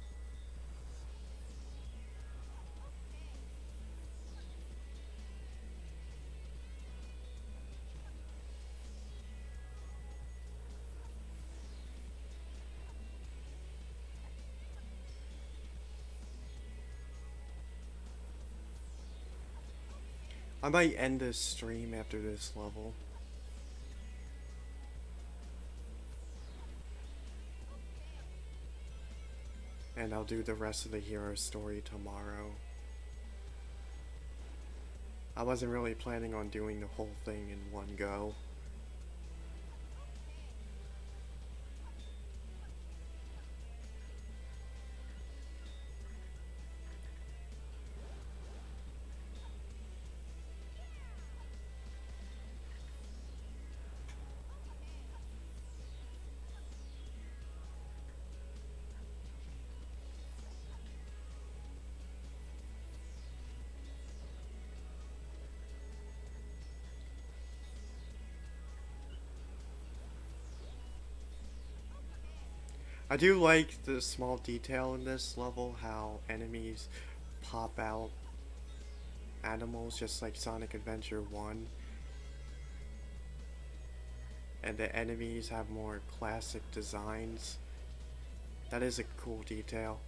I might end this stream after this level. And I'll do the rest of the hero story tomorrow. I wasn't really planning on doing the whole thing in one go. I do like the small detail in this level, how enemies pop out animals just like Sonic Adventure 1. And the enemies have more classic designs. That is a cool detail.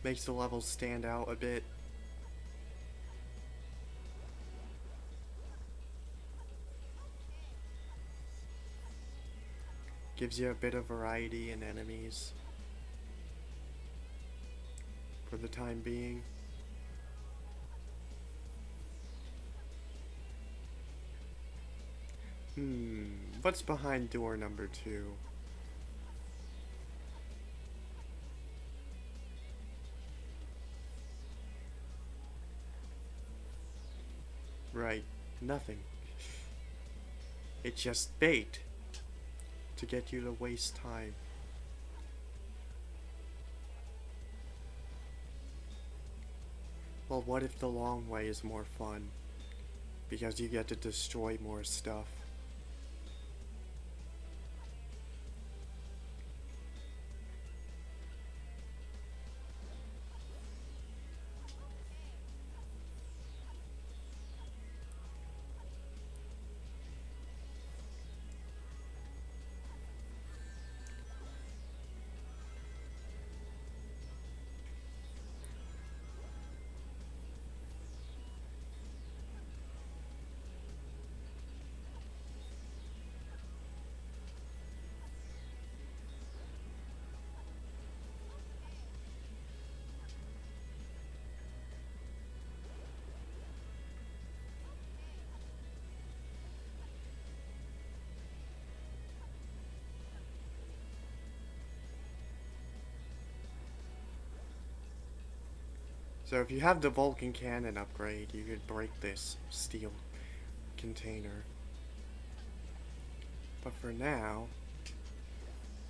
Makes the levels stand out a bit. Gives you a bit of variety in enemies. For the time being. What's behind door number 2? Right, nothing. It's just bait to get you to waste time. Well, what if the long way is more fun? Because you get to destroy more stuff. So if you have the Vulcan cannon upgrade, you could break this steel container. But for now,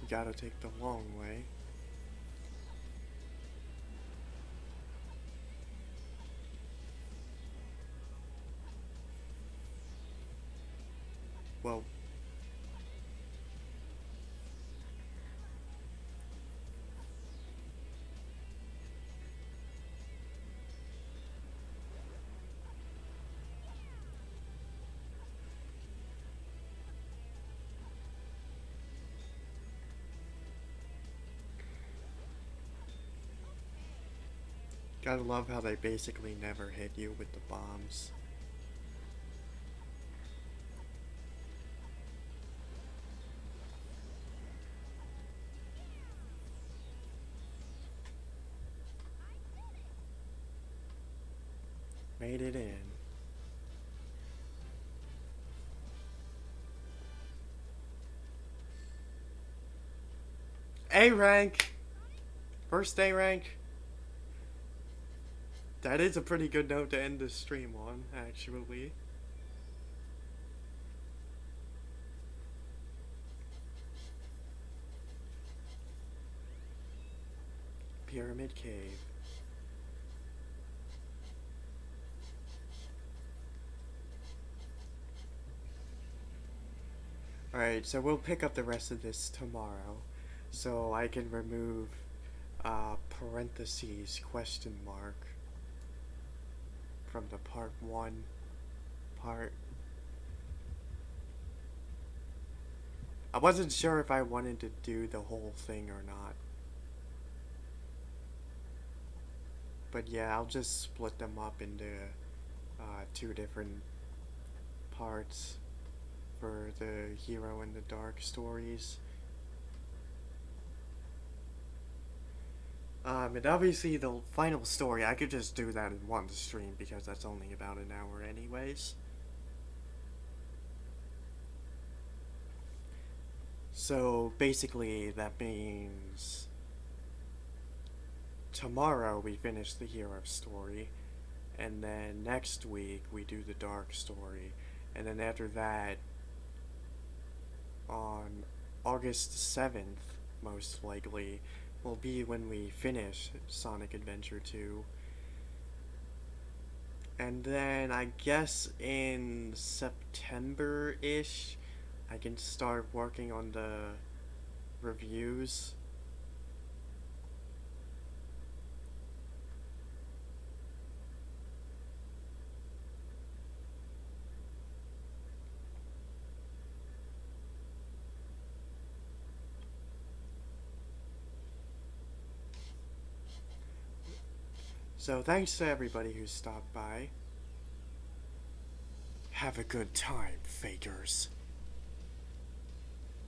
you gotta take the long way. Well, gotta love how they basically never hit you with the bombs. Made it in. A rank! First A rank. That is a pretty good note to end this stream on, actually. Pyramid Cave. Alright, so we'll pick up the rest of this tomorrow. So I can remove parentheses question mark from the part 1 part. I wasn't sure if I wanted to do the whole thing or not. But yeah, I'll just split them up into 2 different parts for the Hero in the Dark stories. And obviously the final story, I could just do that in one stream because that's only about an hour anyways. So basically that means tomorrow we finish the Hero story, and then next week we do the Dark story, and then after that, on August 7th, most likely, will be when we finish Sonic Adventure 2. And then I guess in September-ish, I can start working on the reviews. So thanks to everybody who stopped by. Have a good time, fakers.